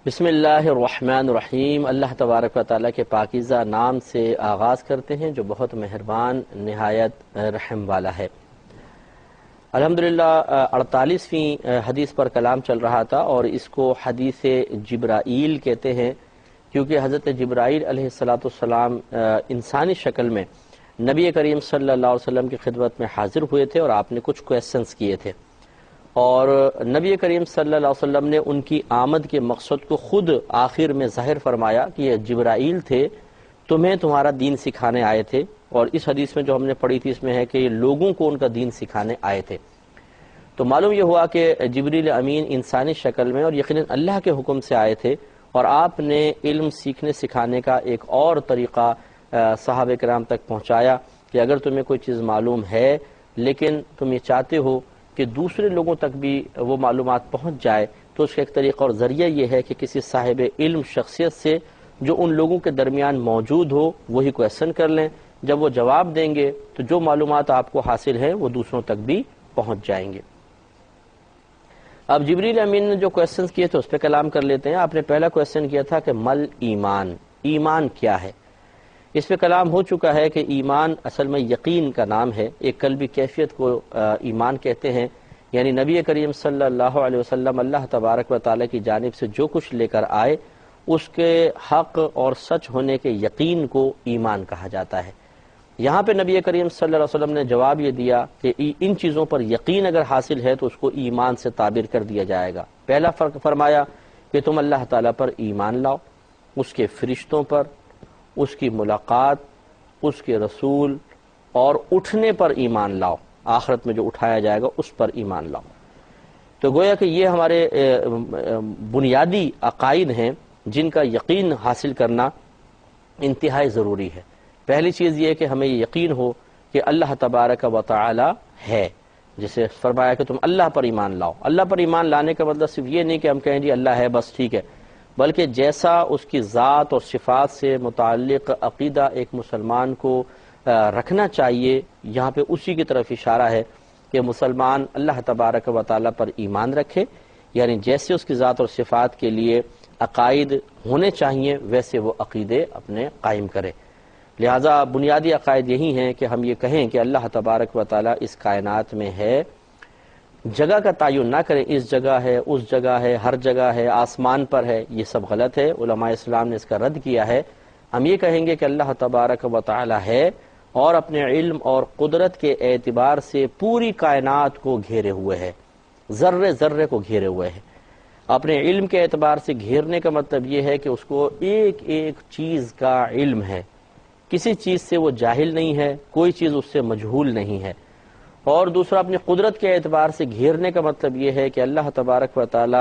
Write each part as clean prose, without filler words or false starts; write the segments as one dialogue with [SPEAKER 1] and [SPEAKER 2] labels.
[SPEAKER 1] بسم اللہ الرحمن الرحیم۔ اللہ تبارک و تعالیٰ کے پاکیزہ نام سے آغاز کرتے ہیں جو بہت مہربان نہایت رحم والا ہے۔ الحمدللہ 48ویں حدیث پر کلام چل رہا تھا اور اس کو حدیث جبرائیل کہتے ہیں، کیونکہ حضرت جبرائیل علیہ السلام انسانی شکل میں نبی کریم صلی اللہ علیہ وسلم کی خدمت میں حاضر ہوئے تھے اور آپ نے کچھ کویسچنز کیے تھے، اور نبی کریم صلی اللہ علیہ وسلم نے ان کی آمد کے مقصد کو خود آخر میں ظاہر فرمایا کہ یہ جبرائیل تھے، تمہیں تمہارا دین سکھانے آئے تھے۔ اور اس حدیث میں جو ہم نے پڑھی تھی اس میں ہے کہ یہ لوگوں کو ان کا دین سکھانے آئے تھے۔ تو معلوم یہ ہوا کہ جبریل امین انسانی شکل میں اور یقیناً اللہ کے حکم سے آئے تھے، اور آپ نے علم سیکھنے سکھانے کا ایک اور طریقہ صحابہ کرام تک پہنچایا کہ اگر تمہیں کوئی چیز معلوم ہے لیکن تم یہ چاہتے ہو کہ دوسرے لوگوں تک بھی وہ معلومات پہنچ جائے، تو اس کا ایک طریقہ اور ذریعہ یہ ہے کہ کسی صاحب علم شخصیت سے جو ان لوگوں کے درمیان موجود ہو وہی کویسچن کر لیں۔ جب وہ جواب دیں گے تو جو معلومات آپ کو حاصل ہیں وہ دوسروں تک بھی پہنچ جائیں گے۔ اب جبریل امین نے جو کویسچنز کیے تھے اس پہ کلام کر لیتے ہیں۔ آپ نے پہلا کویسچن کیا تھا کہ مل ایمان، ایمان کیا ہے؟ اس پہ کلام ہو چکا ہے کہ ایمان اصل میں یقین کا نام ہے، ایک قلبی کیفیت کو ایمان کہتے ہیں، یعنی نبی کریم صلی اللہ علیہ وسلم اللہ تبارک و تعالیٰ کی جانب سے جو کچھ لے کر آئے اس کے حق اور سچ ہونے کے یقین کو ایمان کہا جاتا ہے۔ یہاں پہ نبی کریم صلی اللہ علیہ وسلم نے جواب یہ دیا کہ ان چیزوں پر یقین اگر حاصل ہے تو اس کو ایمان سے تعبیر کر دیا جائے گا۔ پہلا فرق فرمایا کہ تم اللہ تعالیٰ پر ایمان لاؤ، اس کے فرشتوں پر، اس کی ملاقات، اس کے رسول اور اٹھنے پر ایمان لاؤ، آخرت میں جو اٹھایا جائے گا اس پر ایمان لاؤ۔ تو گویا کہ یہ ہمارے بنیادی عقائد ہیں جن کا یقین حاصل کرنا انتہائی ضروری ہے۔ پہلی چیز یہ کہ ہمیں یقین ہو کہ اللہ تبارک و تعالی ہے، جسے فرمایا کہ تم اللہ پر ایمان لاؤ۔ اللہ پر ایمان لانے کا مطلب صرف یہ نہیں کہ ہم کہیں جی اللہ ہے بس ٹھیک ہے، بلکہ جیسا اس کی ذات اور صفات سے متعلق عقیدہ ایک مسلمان کو رکھنا چاہیے، یہاں پہ اسی کی طرف اشارہ ہے کہ مسلمان اللہ تبارک و تعالی پر ایمان رکھے، یعنی جیسے اس کی ذات اور صفات کے لیے عقائد ہونے چاہیے ویسے وہ عقیدے اپنے قائم کرے۔ لہٰذا بنیادی عقائد یہی ہیں کہ ہم یہ کہیں کہ اللہ تبارک و تعالی اس کائنات میں ہے، جگہ کا تعین نہ کریں اس جگہ ہے اس جگہ ہے ہر جگہ ہے آسمان پر ہے، یہ سب غلط ہے، علماء اسلام نے اس کا رد کیا ہے۔ ہم یہ کہیں گے کہ اللہ تبارک و تعالی ہے اور اپنے علم اور قدرت کے اعتبار سے پوری کائنات کو گھیرے ہوئے ہے، ذرے ذرے کو گھیرے ہوئے ہے۔ اپنے علم کے اعتبار سے گھیرنے کا مطلب یہ ہے کہ اس کو ایک ایک چیز کا علم ہے، کسی چیز سے وہ جاہل نہیں ہے، کوئی چیز اس سے مجہول نہیں ہے۔ اور دوسرا اپنی قدرت کے اعتبار سے گھیرنے کا مطلب یہ ہے کہ اللہ تبارک و تعالی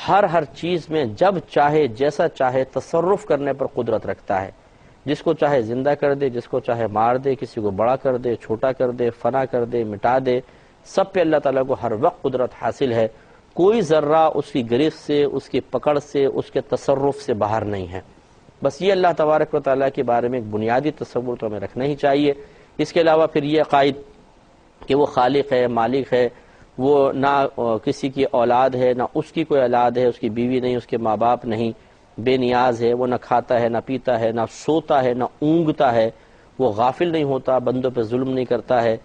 [SPEAKER 1] ہر چیز میں جب چاہے جیسا چاہے تصرف کرنے پر قدرت رکھتا ہے، جس کو چاہے زندہ کر دے، جس کو چاہے مار دے، کسی کو بڑا کر دے، چھوٹا کر دے، فنا کر دے، مٹا دے، سب پہ اللہ تعالیٰ کو ہر وقت قدرت حاصل ہے۔ کوئی ذرہ اس کی گرفت سے، اس کی پکڑ سے، اس کے تصرف سے باہر نہیں ہے۔ بس یہ اللہ تبارک و تعالیٰ کے بارے میں ایک بنیادی تصور تو ہمیں رکھنا ہی چاہیے۔ اس کے علاوہ پھر یہ عقائد کہ وہ خالق ہے، مالک ہے، وہ نہ کسی کی اولاد ہے، نہ اس کی کوئی اولاد ہے، اس کی بیوی نہیں، اس کے ماں باپ نہیں، بے نیاز ہے، وہ نہ کھاتا ہے نہ پیتا ہے، نہ سوتا ہے نہ اونگتا ہے، وہ غافل نہیں ہوتا، بندوں پہ ظلم نہیں کرتا ہے۔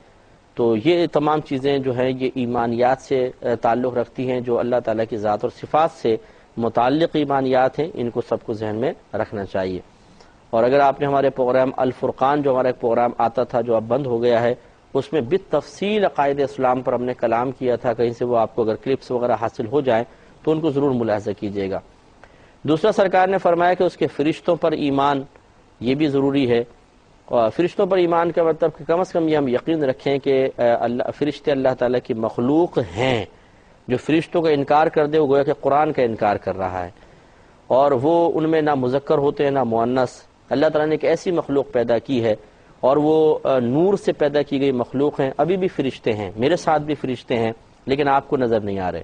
[SPEAKER 1] تو یہ تمام چیزیں جو ہیں یہ ایمانیات سے تعلق رکھتی ہیں، جو اللہ تعالیٰ کی ذات اور صفات سے متعلق ایمانیات ہیں، ان کو سب کو ذہن میں رکھنا چاہیے۔ اور اگر آپ نے ہمارے پروگرام الفرقان جو ہمارا ایک پروگرام آتا تھا جو اب بند ہو گیا ہے، اس میں بالتفصیل عقائد اسلام پر ہم نے کلام کیا تھا، کہیں سے وہ آپ کو اگر کلپس وغیرہ حاصل ہو جائیں تو ان کو ضرور ملاحظہ کیجیے گا۔ دوسرا سرکار نے فرمایا کہ اس کے فرشتوں پر ایمان یہ بھی ضروری ہے، اور فرشتوں پر ایمان کا مطلب کہ کم از کم یہ ہم یقین رکھیں کہ فرشتے اللہ تعالیٰ کی مخلوق ہیں۔ جو فرشتوں کا انکار کر دے وہ گویا کہ قرآن کا انکار کر رہا ہے، اور وہ ان میں نہ مذکر ہوتے ہیں نہ مؤنث۔ اللہ تعالیٰ نے ایک ایسی مخلوق پیدا کی ہے اور وہ نور سے پیدا کی گئی مخلوق ہیں۔ ابھی بھی فرشتے ہیں، میرے ساتھ بھی فرشتے ہیں، لیکن آپ کو نظر نہیں آ رہے،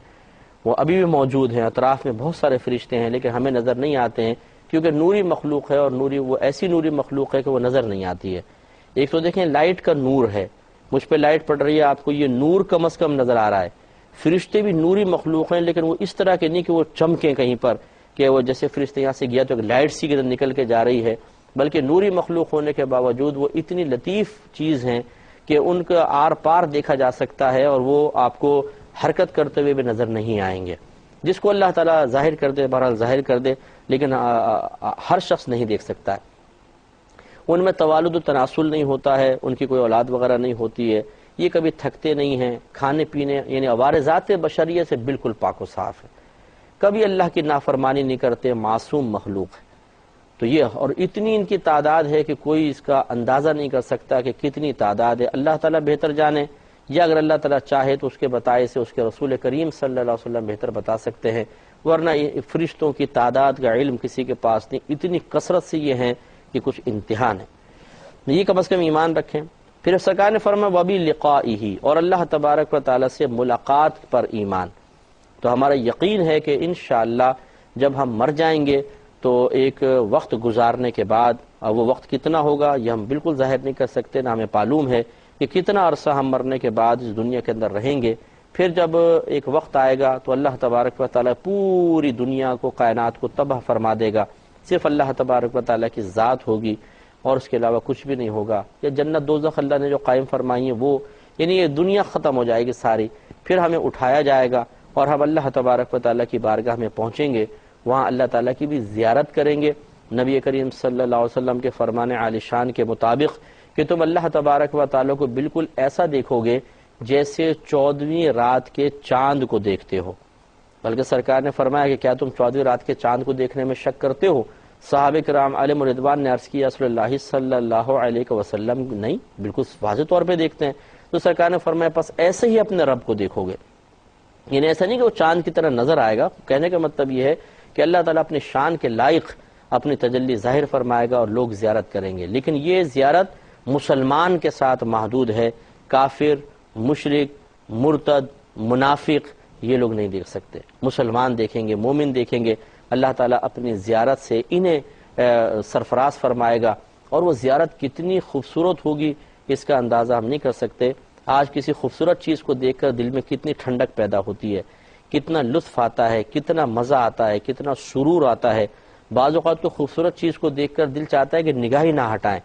[SPEAKER 1] وہ ابھی بھی موجود ہیں، اطراف میں بہت سارے فرشتے ہیں لیکن ہمیں نظر نہیں آتے ہیں، کیونکہ نوری مخلوق ہے، اور نوری وہ ایسی نوری مخلوق ہے کہ وہ نظر نہیں آتی ہے۔ ایک تو دیکھیں لائٹ کا نور ہے، مجھ پہ لائٹ پڑ رہی ہے، آپ کو یہ نور کم از کم نظر آ رہا ہے۔ فرشتے بھی نوری مخلوق ہیں لیکن وہ اس طرح کے نہیں کہ وہ چمکیں کہیں پر، کہ وہ جیسے فرشتے یہاں سے گیا تو ایک لائٹ سی کے نکل کے جا رہی ہے، بلکہ نوری مخلوق ہونے کے باوجود وہ اتنی لطیف چیز ہیں کہ ان کا آر پار دیکھا جا سکتا ہے اور وہ آپ کو حرکت کرتے ہوئے بھی نظر نہیں آئیں گے۔ جس کو اللہ تعالیٰ ظاہر کر دے، بہرحال ظاہر کر دے، لیکن ہر شخص نہیں دیکھ سکتا ہے۔ ان میں توالد و تناسل نہیں ہوتا ہے، ان کی کوئی اولاد وغیرہ نہیں ہوتی ہے، یہ کبھی تھکتے نہیں ہیں، کھانے پینے یعنی عوارضات بشریہ سے بالکل پاک و صاف ہے، کبھی اللہ کی نافرمانی نہیں کرتے، معصوم مخلوق ہے۔ تو یہ اور اتنی ان کی تعداد ہے کہ کوئی اس کا اندازہ نہیں کر سکتا کہ کتنی تعداد ہے، اللہ تعالیٰ بہتر جانے، یا اگر اللہ تعالیٰ چاہے تو اس کے بتائے سے اس کے رسول کریم صلی اللہ علیہ وسلم بہتر بتا سکتے ہیں، ورنہ یہ فرشتوں کی تعداد کا علم کسی کے پاس نہیں، اتنی کثرت سے یہ ہیں کہ کچھ امتحان ہے، یہ کم از کم ایمان رکھیں۔ پھر سرکار نے فرمایا وَبِلِقَائِهِ، اور اللہ تبارک و تعالیٰ سے ملاقات پر ایمان۔ تو ہمارا یقین ہے کہ انشاءاللہ جب ہم مر جائیں گے تو ایک وقت گزارنے کے بعد، اور وہ وقت کتنا ہوگا یہ ہم بالکل ظاہر نہیں کر سکتے، نہ ہمیں معلوم ہے کہ کتنا عرصہ ہم مرنے کے بعد اس دنیا کے اندر رہیں گے۔ پھر جب ایک وقت آئے گا تو اللہ تبارک و تعالیٰ پوری دنیا کو، کائنات کو تباہ فرما دے گا، صرف اللہ تبارک و تعالیٰ کی ذات ہوگی اور اس کے علاوہ کچھ بھی نہیں ہوگا۔ یا جنت دوزخ اللہ نے جو قائم فرمائی ہیں وہ، یعنی یہ دنیا ختم ہو جائے گی ساری، پھر ہمیں اٹھایا جائے گا اور ہم اللہ تبارک و تعالیٰ کی بارگاہ میں پہنچیں گے، وہاں اللہ تعالیٰ کی بھی زیارت کریں گے۔ نبی کریم صلی اللہ علیہ وسلم کے فرمان عالی شان کے مطابق کہ تم اللہ تبارک و تعالیٰ کو بالکل ایسا دیکھو گے جیسے 14ویں رات کے چاند کو دیکھتے ہو، بلکہ سرکار نے فرمایا کہ کیا تم 14ویں رات کے چاند کو دیکھنے میں شک کرتے ہو؟ صحابہ کرام علیہم رضوان نے عرض کیا رسول اللہ صلی اللہ علیہ وسلم نہیں، بالکل واضح طور پہ دیکھتے ہیں۔ تو سرکار نے فرمایا پس ایسے ہی اپنے رب کو دیکھو گے، یعنی ایسا نہیں کہ وہ چاند کی طرح نظر آئے گا، کہنے کا مطلب یہ ہے کہ اللہ تعالیٰ اپنے شان کے لائق اپنی تجلی ظاہر فرمائے گا اور لوگ زیارت کریں گے، لیکن یہ زیارت مسلمان کے ساتھ محدود ہے، کافر، مشرک، مرتد، منافق یہ لوگ نہیں دیکھ سکتے، مسلمان دیکھیں گے، مومن دیکھیں گے، اللہ تعالیٰ اپنی زیارت سے انہیں سرفراز فرمائے گا، اور وہ زیارت کتنی خوبصورت ہوگی اس کا اندازہ ہم نہیں کر سکتے۔ آج کسی خوبصورت چیز کو دیکھ کر دل میں کتنی ٹھنڈک پیدا ہوتی ہے، کتنا لطف آتا ہے، کتنا مزہ آتا ہے، کتنا سرور آتا ہے۔ بعض اوقات تو خوبصورت چیز کو دیکھ کر دل چاہتا ہے کہ نگاہ ہی نہ ہٹائیں۔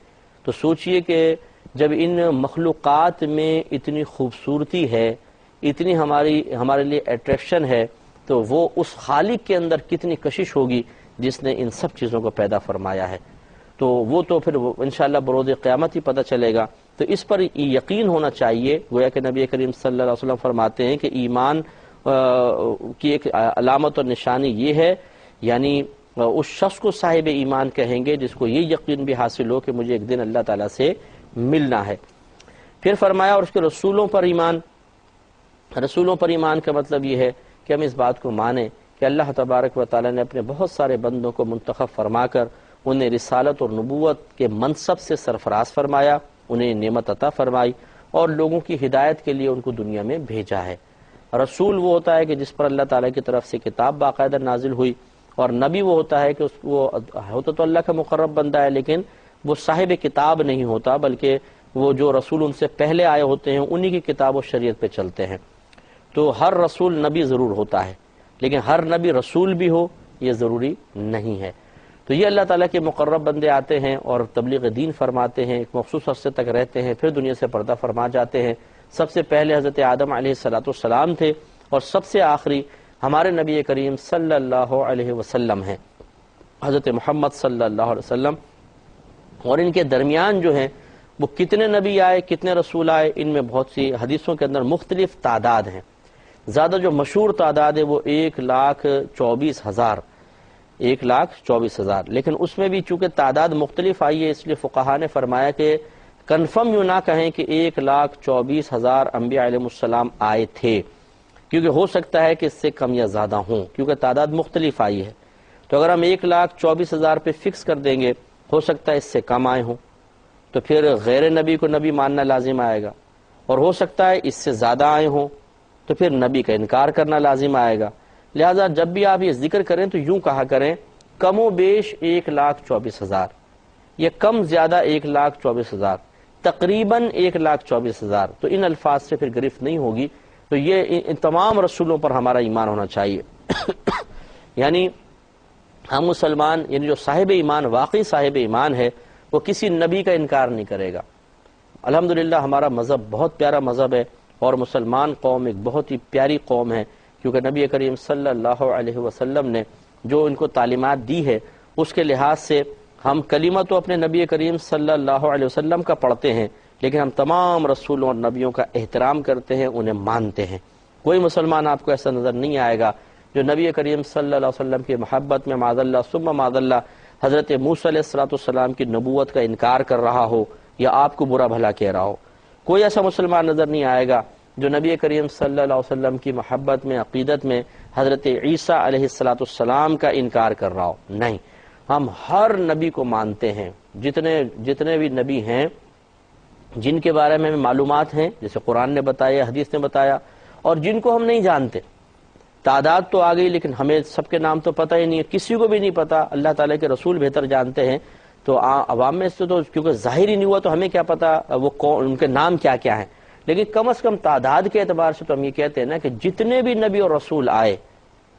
[SPEAKER 1] تو سوچئے کہ جب ان مخلوقات میں اتنی خوبصورتی ہے، اتنی ہمارے لیے اٹریکشن ہے، تو وہ اس خالق کے اندر کتنی کشش ہوگی جس نے ان سب چیزوں کو پیدا فرمایا ہے۔ تو وہ تو پھر انشاءاللہ بروز قیامت ہی پتہ چلے گا۔ تو اس پر یقین ہونا چاہیے، گویا کہ نبی کریم صلی اللہ علیہ وسلم فرماتے ہیں کہ ایمان کی ایک علامت اور نشانی یہ ہے، یعنی اس شخص کو صاحب ایمان کہیں گے جس کو یہ یقین بھی حاصل ہو کہ مجھے ایک دن اللہ تعالیٰ سے ملنا ہے۔ پھر فرمایا اور اس کے رسولوں پر ایمان۔ رسولوں پر ایمان کا مطلب یہ ہے کہ ہم اس بات کو مانیں کہ اللہ تبارک و تعالیٰ نے اپنے بہت سارے بندوں کو منتخب فرما کر انہیں رسالت اور نبوت کے منصب سے سرفراز فرمایا، انہیں نعمت عطا فرمائی اور لوگوں کی ہدایت کے لیے ان کو دنیا میں بھیجا ہے۔ رسول وہ ہوتا ہے کہ جس پر اللہ تعالیٰ کی طرف سے کتاب باقاعدہ نازل ہوئی، اور نبی وہ ہوتا ہے کہ وہ ہوتا تو اللہ کا مقرب بندہ ہے، لیکن وہ صاحب کتاب نہیں ہوتا، بلکہ وہ جو رسول ان سے پہلے آئے ہوتے ہیں انہی کی کتاب و شریعت پہ چلتے ہیں۔ تو ہر رسول نبی ضرور ہوتا ہے، لیکن ہر نبی رسول بھی ہو یہ ضروری نہیں ہے۔ تو یہ اللہ تعالیٰ کے مقرب بندے آتے ہیں اور تبلیغ دین فرماتے ہیں، ایک مخصوص عرصے تک رہتے ہیں، پھر دنیا سے پردہ فرما جاتے ہیں۔ سب سے پہلے حضرت آدم علیہ السلام تھے، اور سب سے آخری ہمارے نبی کریم صلی اللہ علیہ وسلم ہیں، حضرت محمد صلی اللہ علیہ وسلم۔ اور ان کے درمیان جو ہیں وہ کتنے نبی آئے، کتنے رسول آئے، ان میں بہت سی حدیثوں کے اندر مختلف تعداد ہیں۔ زیادہ جو مشہور تعداد ہے وہ 1,24,000، 1,24,000، لیکن اس میں بھی چونکہ تعداد مختلف آئی ہے اس لیے فقہا نے فرمایا کہ کنفرم یوں نہ کہیں کہ 1,24,000 انبیاء علیہ السلام آئے تھے، کیونکہ ہو سکتا ہے کہ اس سے کم یا زیادہ ہوں، کیونکہ تعداد مختلف آئی ہے۔ تو اگر ہم 1,24,000 پہ فکس کر دیں گے، ہو سکتا ہے اس سے کم آئے ہوں، تو پھر غیر نبی کو نبی ماننا لازم آئے گا، اور ہو سکتا ہے اس سے زیادہ آئے ہوں تو پھر نبی کا انکار کرنا لازم آئے گا۔ لہذا جب بھی آپ یہ ذکر کریں تو یوں کہا کریں کم و بیش 1,24,000، یہ کم زیادہ 1,24,000، تقریباً 1,24,000، تو ان الفاظ سے پھر گرفت نہیں ہوگی۔ تو یہ ان تمام رسولوں پر ہمارا ایمان ہونا چاہیے۔ یعنی ہم مسلمان یعنی جو صاحب ایمان واقعی صاحب ایمان ہے وہ کسی نبی کا انکار نہیں کرے گا۔ الحمدللہ ہمارا مذہب بہت پیارا مذہب ہے، اور مسلمان قوم ایک بہت ہی پیاری قوم ہے، کیونکہ نبی کریم صلی اللہ علیہ وسلم نے جو ان کو تعلیمات دی ہے اس کے لحاظ سے ہم کلمہ تو اپنے نبی کریم صلی اللہ علیہ وسلم کا پڑھتے ہیں، لیکن ہم تمام رسولوں اور نبیوں کا احترام کرتے ہیں، انہیں مانتے ہیں۔ کوئی مسلمان آپ کو ایسا نظر نہیں آئے گا جو نبی کریم صلی اللہ علیہ وسلم کی محبت میں معاذ اللہ ثم معاذ اللہ حضرت موسیٰ علیہ السلام کی نبوت کا انکار کر رہا ہو یا آپ کو برا بھلا کہہ رہا ہو۔ کوئی ایسا مسلمان نظر نہیں آئے گا جو نبی کریم صلی اللہ علیہ وسلم کی محبت میں عقیدت میں حضرت عیسیٰ علیہ السلام کا انکار کر رہا ہو۔ نہیں، ہم ہر نبی کو مانتے ہیں، جتنے بھی نبی ہیں جن کے بارے میں ہمیں معلومات ہیں، جیسے قرآن نے بتایا، حدیث نے بتایا، اور جن کو ہم نہیں جانتے۔ تعداد تو آ گئی لیکن ہمیں سب کے نام تو پتہ ہی نہیں ہے، کسی کو بھی نہیں پتا، اللہ تعالیٰ کے رسول بہتر جانتے ہیں۔ تو عوام میں سے تو کیونکہ ظاہر ہی نہیں ہوا تو ہمیں کیا پتا وہ ان کے نام کیا کیا ہیں، لیکن کم از کم تعداد کے اعتبار سے تو ہم یہ کہتے ہیں نا کہ جتنے بھی نبی اور رسول آئے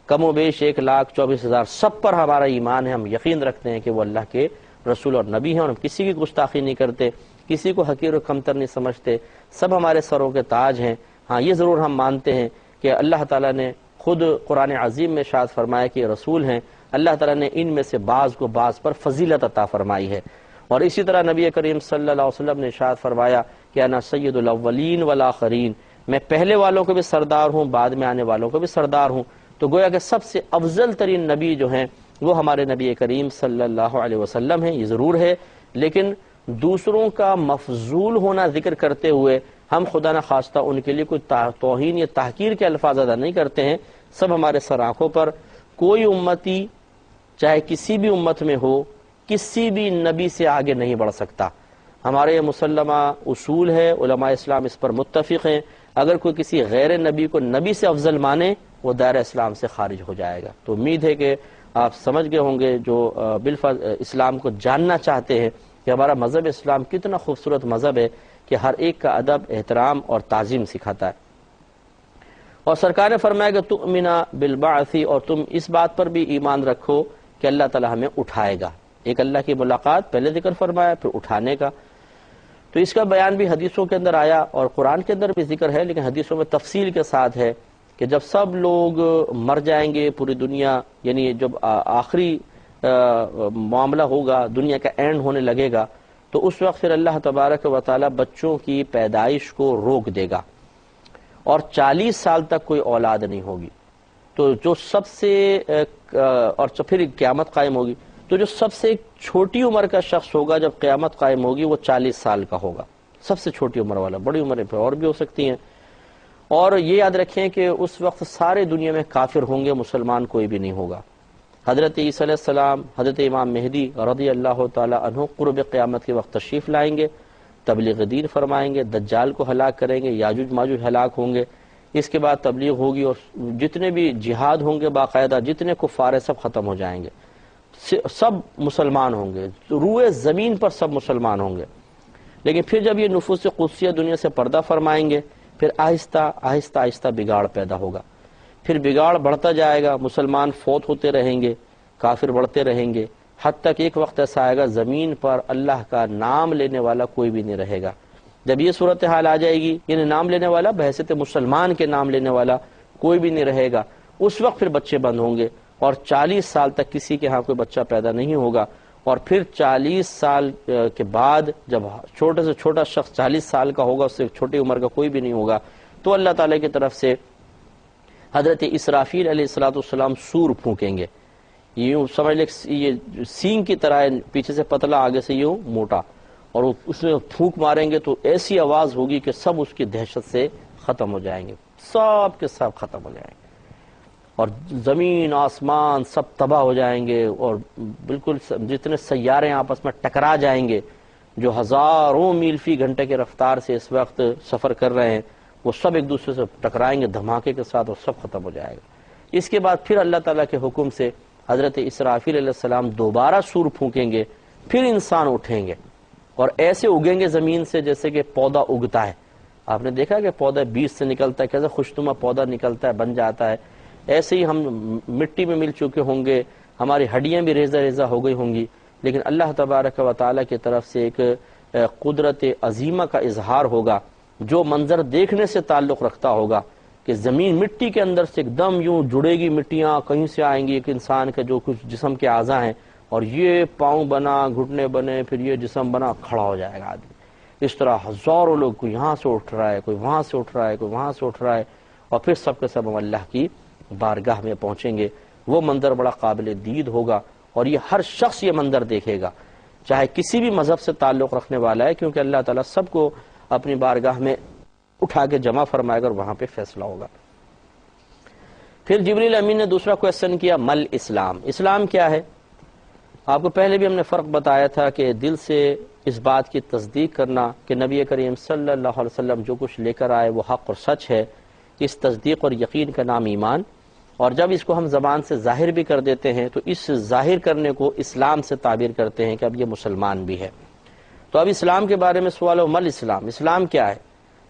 [SPEAKER 1] کم و بیش 1,24,000 سب پر ہمارا ایمان ہے، ہم یقین رکھتے ہیں کہ وہ اللہ کے رسول اور نبی ہیں، اور ہم کسی کی گستاخی نہیں کرتے، کسی کو حقیر و کمتر نہیں سمجھتے، سب ہمارے سروں کے تاج ہیں۔ ہاں یہ ضرور ہم مانتے ہیں کہ اللہ تعالیٰ نے خود قرآن عظیم میں ارشاد فرمایا کہ یہ رسول ہیں، اللہ تعالیٰ نے ان میں سے بعض کو بعض پر فضیلت عطا فرمائی ہے، اور اسی طرح نبی کریم صلی اللہ علیہ وسلم نے ارشاد فرمایا کہ انا سید الاولین والآخرین، میں پہلے والوں کو بھی سردار ہوں، بعد میں آنے والوں کو بھی سردار ہوں۔ تو گویا کہ سب سے افضل ترین نبی جو ہیں وہ ہمارے نبی کریم صلی اللہ علیہ وسلم ہیں، یہ ضرور ہے، لیکن دوسروں کا مفضول ہونا ذکر کرتے ہوئے ہم خدا نہ خواستہ ان کے لیے کوئی توہین یا تحقیر کے الفاظ ادا نہیں کرتے ہیں۔ سب ہمارے سر آنکھوں پر، کوئی امتی چاہے کسی بھی امت میں ہو کسی بھی نبی سے آگے نہیں بڑھ سکتا۔ ہمارے یہ مسلمہ اصول ہے، علماء اسلام اس پر متفق ہیں، اگر کوئی کسی غیر نبی کو نبی سے افضل مانے وہ دائرہ اسلام سے خارج ہو جائے گا۔ تو امید ہے کہ آپ سمجھ گئے ہوں گے جو اسلام کو جاننا چاہتے ہیں کہ ہمارا مذہب اسلام کتنا خوبصورت مذہب ہے کہ ہر ایک کا ادب، احترام اور تعظیم سکھاتا ہے۔ اور سرکار نے فرمایا کہ تؤمنا بالبعث، اور تم اس بات پر بھی ایمان رکھو کہ اللہ تعالی ہمیں اٹھائے گا۔ ایک اللہ کی ملاقات پہلے ذکر فرمایا، پھر اٹھانے کا، تو اس کا بیان بھی حدیثوں کے اندر آیا اور قرآن کے اندر بھی ذکر ہے، لیکن حدیثوں میں تفصیل کے ساتھ ہے کہ جب سب لوگ مر جائیں گے، پوری دنیا یعنی جب آخری معاملہ ہوگا، دنیا کا اینڈ ہونے لگے گا، تو اس وقت پھر اللہ تبارک و تعالی بچوں کی پیدائش کو روک دے گا اور 40 سال تک کوئی اولاد نہیں ہوگی۔ تو جو سب سے اور پھر قیامت قائم ہوگی، تو جو سب سے چھوٹی عمر کا شخص ہوگا جب قیامت قائم ہوگی وہ 40 سال کا ہوگا، سب سے چھوٹی عمر والا، بڑی عمریں پہ اور بھی ہو سکتی ہیں۔ اور یہ یاد رکھیں کہ اس وقت سارے دنیا میں کافر ہوں گے، مسلمان کوئی بھی نہیں ہوگا۔ حضرت عیسیٰ علیہ السلام، حضرت امام مہدی رضی اللہ تعالی عنہ قرب قیامت کے وقت تشریف لائیں گے، تبلیغ دین فرمائیں گے، دجال کو ہلاک کریں گے، یاجوج ماجوج ہلاک ہوں گے، اس کے بعد تبلیغ ہوگی اور جتنے بھی جہاد ہوں گے باقاعدہ، جتنے کفار ہیں سب ختم ہو جائیں گے، سب مسلمان ہوں گے، روئے زمین پر سب مسلمان ہوں گے۔ لیکن پھر جب یہ نفوس قدسیہ دنیا سے پردہ فرمائیں گے، پھر آہستہ آہستہ آہستہ بگاڑ پیدا ہوگا، پھر بگاڑ بڑھتا جائے گا، مسلمان فوت ہوتے رہیں گے، کافر بڑھتے رہیں گے، حد تک ایک وقت ایسا آئے گا زمین پر اللہ کا نام لینے والا کوئی بھی نہیں رہے گا۔ جب یہ صورتحال آ جائے گی، یعنی نام لینے والا بحیثیت مسلمان کے نام لینے والا کوئی بھی نہیں رہے گا، اس وقت پھر بچے بند ہوں گے اور 40 سال تک کسی کے ہاں کوئی بچہ پیدا نہیں ہوگا، اور پھر 40 سال کے بعد جب چھوٹے سے چھوٹا شخص 40 سال کا ہوگا، اس سے چھوٹی عمر کا کوئی بھی نہیں ہوگا، تو اللہ تعالیٰ کی طرف سے حضرت اسرافیل علیہ السلام سور پھونکیں گے، یوں سمجھ لیں یہ سینگ کی طرح ہے، پیچھے سے پتلا آگے سے یوں موٹا، اور اس میں پھونک ماریں گے تو ایسی آواز ہوگی کہ سب اس کی دہشت سے ختم ہو جائیں گے، سب کے سب ختم ہو جائیں گے، اور زمین آسمان سب تباہ ہو جائیں گے، اور بالکل جتنے سیارے آپس میں ٹکرا جائیں گے، جو ہزاروں میل فی گھنٹے کے رفتار سے اس وقت سفر کر رہے ہیں، وہ سب ایک دوسرے سے ٹکرائیں گے دھماکے کے ساتھ اور سب ختم ہو جائے گا۔ اس کے بعد پھر اللہ تعالیٰ کے حکم سے حضرت اسرافیل علیہ السلام دوبارہ سور پھونکیں گے، پھر انسان اٹھیں گے اور ایسے اگیں گے زمین سے جیسے کہ پودا اگتا ہے۔ آپ نے دیکھا کہ پودا بیج سے نکلتا ہے، کیسے خوشنما پودا نکلتا ہے، بن جاتا ہے، ایسے ہی ہم مٹی میں مل چکے ہوں گے، ہماری ہڈیاں بھی ریزہ ریزہ ہو گئی ہوں گی، لیکن اللہ تبارک و تعالیٰ کی طرف سے ایک قدرت عظیمہ کا اظہار ہوگا، جو منظر دیکھنے سے تعلق رکھتا ہوگا کہ زمین مٹی کے اندر سے ایک دم یوں جڑے گی، مٹیاں کہیں سے آئیں گی، ایک انسان کا جو کچھ جسم کے اعضاء ہیں، اور یہ پاؤں بنا، گھٹنے بنے، پھر یہ جسم بنا، کھڑا ہو جائے گا آدمی۔ اس طرح ہزاروں لوگ، کوئی یہاں سے اٹھ رہا ہے، کوئی وہاں سے اٹھ رہا ہے، کوئی وہاں سے اٹھ رہا ہے، اور پھر سب کے سب ہم اللہ کی بارگاہ میں پہنچیں گے۔ وہ منظر بڑا قابل دید ہوگا، اور یہ ہر شخص یہ منظر دیکھے گا، چاہے کسی بھی مذہب سے تعلق رکھنے والا ہے، کیونکہ اللہ تعالیٰ سب کو اپنی بارگاہ میں اٹھا کے جمع فرمائے گا اور وہاں پہ فیصلہ ہوگا۔ پھر جبریل امین نے دوسرا کویسچن کیا، مل اسلام، اسلام کیا ہے؟ آپ کو پہلے بھی ہم نے فرق بتایا تھا کہ دل سے اس بات کی تصدیق کرنا کہ نبی کریم صلی اللہ علیہ وسلم جو کچھ لے کر آئے وہ حق اور سچ ہے، اس تصدیق اور یقین کا نام ایمان، اور جب اس کو ہم زبان سے ظاہر بھی کر دیتے ہیں تو اس ظاہر کرنے کو اسلام سے تعبیر کرتے ہیں کہ اب یہ مسلمان بھی ہے۔ تو اب اسلام کے بارے میں سوال ہو، مل اسلام، اسلام کیا ہے؟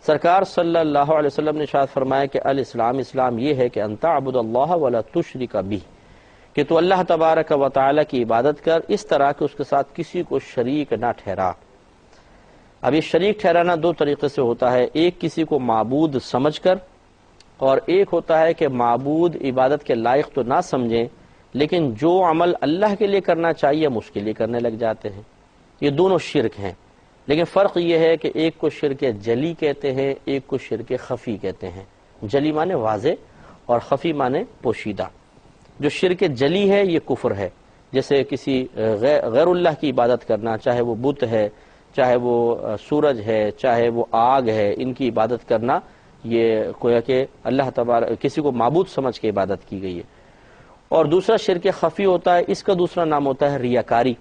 [SPEAKER 1] سرکار صلی اللہ علیہ وسلم نے ارشاد فرمایا کہ الاسلام، اسلام یہ ہے کہ ان تعبد اللہ ولا تشرک بہ، کہ تو اللہ تبارک و تعالی کی عبادت کر اس طرح کہ اس کے ساتھ کسی کو شریک نہ ٹھہرا۔ اب یہ شریک ٹھہرانا دو طریقے سے ہوتا ہے، ایک کسی کو معبود سمجھ کر، اور ایک ہوتا ہے کہ معبود عبادت کے لائق تو نہ سمجھیں، لیکن جو عمل اللہ کے لیے کرنا چاہیے ہم اس کے لیے کرنے لگ جاتے ہیں۔ یہ دونوں شرک ہیں، لیکن فرق یہ ہے کہ ایک کو شرک جلی کہتے ہیں، ایک کو شرک خفی کہتے ہیں۔ جلی مانے واضح اور خفی مانے پوشیدہ۔ جو شرک جلی ہے یہ کفر ہے، جیسے کسی غیر اللہ کی عبادت کرنا، چاہے وہ بت ہے، چاہے وہ سورج ہے، چاہے وہ آگ ہے، ان کی عبادت کرنا یہ گویا کہ اللہ تبارک کسی کو معبود سمجھ کے عبادت کی گئی ہے۔ اور دوسرا شرک خفی ہوتا ہے، اس کا دوسرا نام ہوتا ہے ریاکاری۔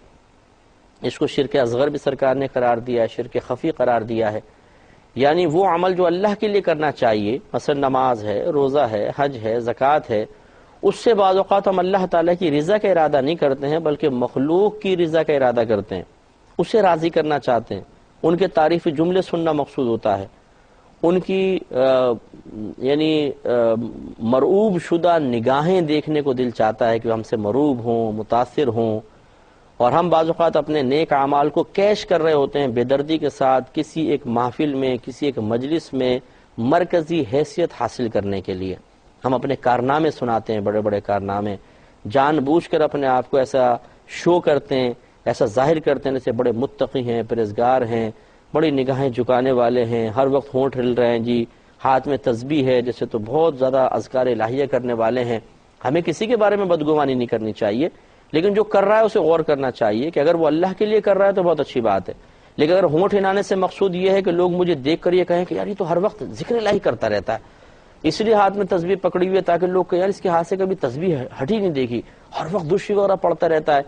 [SPEAKER 1] اس کو شرک اصغر بھی سرکار نے قرار دیا ہے، شرک خفی قرار دیا ہے، یعنی وہ عمل جو اللہ کے لیے کرنا چاہیے، مثلا نماز ہے، روزہ ہے، حج ہے، زکوٰۃ ہے، اس سے بعض اوقات ہم اللہ تعالیٰ کی رضا کا ارادہ نہیں کرتے ہیں بلکہ مخلوق کی رضا کا ارادہ کرتے ہیں، اسے راضی کرنا چاہتے ہیں، ان کے تعریفی جملے سننا مقصود ہوتا ہے، ان کی یعنی مرعوب شدہ نگاہیں دیکھنے کو دل چاہتا ہے کہ ہم سے مرعوب ہوں، متاثر ہوں، اور ہم بعض اوقات اپنے نیک اعمال کو کیش کر رہے ہوتے ہیں بے دردی کے ساتھ کسی ایک محفل میں، کسی ایک مجلس میں مرکزی حیثیت حاصل کرنے کے لیے۔ ہم اپنے کارنامے سناتے ہیں، بڑے بڑے کارنامے، جان بوجھ کر اپنے آپ کو ایسا شو کرتے ہیں، ایسا ظاہر کرتے ہیں جیسے بڑے متقی ہیں، پرہیزگار ہیں، بڑی نگاہیں جھکانے والے ہیں، ہر وقت ہونٹ ہل رہے ہیں جی، ہاتھ میں تسبیح ہے، جیسے تو بہت زیادہ اذکار الہیہ کرنے والے ہیں۔ ہمیں کسی کے بارے میں بدگمانی نہیں کرنی چاہیے، لیکن جو کر رہا ہے اسے غور کرنا چاہیے کہ اگر وہ اللہ کے لیے کر رہا ہے تو بہت اچھی بات ہے، لیکن اگر ہونٹ ہلانے سے مقصود یہ ہے کہ لوگ مجھے دیکھ کر یہ کہیں کہ یار یہ تو ہر وقت ذکر الہی کرتا رہتا ہے، اس لیے ہاتھ میں تسبیح پکڑی ہوئی ہے تاکہ لوگ کہ یار اس کے ہاتھ سے کبھی تسبیح ہٹی نہیں دیکھی، ہر وقت درود وغیرہ پڑھتا رہتا ہے،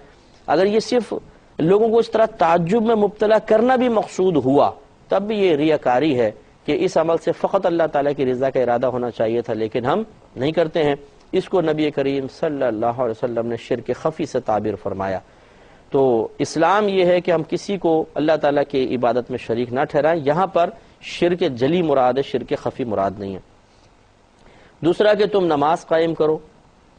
[SPEAKER 1] اگر یہ صرف لوگوں کو اس طرح تعجب میں مبتلا کرنا بھی مقصود ہوا تب بھی یہ ریاکاری ہے کہ اس عمل سے فقط اللہ تعالیٰ کی رضا کا ارادہ ہونا چاہیے تھا، لیکن ہم نہیں کرتے ہیں۔ اس کو نبی کریم صلی اللہ علیہ وسلم نے شرک خفی سے تعبیر فرمایا۔ تو اسلام یہ ہے کہ ہم کسی کو اللہ تعالیٰ کی عبادت میں شریک نہ ٹھہرائیں، یہاں پر شرک جلی مراد ہے، شرک خفی مراد نہیں ہے۔ دوسرا کہ تم نماز قائم کرو،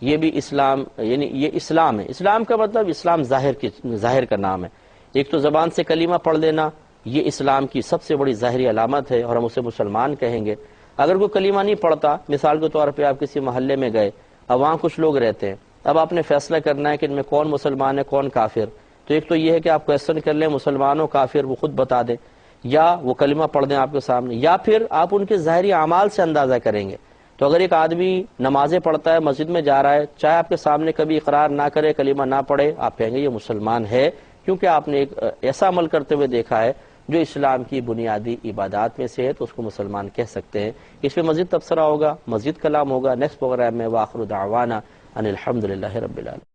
[SPEAKER 1] یہ بھی اسلام، یعنی یہ اسلام ہے۔ اسلام کا مطلب اسلام ظاہر کا نام ہے۔ ایک تو زبان سے کلمہ پڑھ لینا، یہ اسلام کی سب سے بڑی ظاہری علامت ہے اور ہم اسے مسلمان کہیں گے۔ اگر کوئی کلمہ نہیں پڑھتا، مثال کے طور پہ آپ کسی محلے میں گئے، اب وہاں کچھ لوگ رہتے ہیں، اب آپ نے فیصلہ کرنا ہے کہ ان میں کون مسلمان ہے کون کافر، تو ایک تو یہ ہے کہ آپ کویسچن کر لیں مسلمانوں کافر وہ خود بتا دیں، یا وہ کلمہ پڑھ دیں آپ کے سامنے، یا پھر آپ ان کے ظاہری اعمال سے اندازہ کریں گے۔ تو اگر ایک آدمی نمازیں پڑھتا ہے، مسجد میں جا رہا ہے، چاہے آپ کے سامنے کبھی اقرار نہ کرے، کلمہ نہ پڑھے، آپ کہیں گے یہ مسلمان ہے، کیونکہ آپ نے ایک ایسا عمل کرتے ہوئے دیکھا ہے جو اسلام کی بنیادی عبادات میں سے ہے، تو اس کو مسلمان کہہ سکتے ہیں۔ اس پہ مزید تبصرہ ہوگا، مزید کلام ہوگا نیکسٹ پروگرام میں۔ وآخر دعوانا ان الحمدللہ رب العالمین۔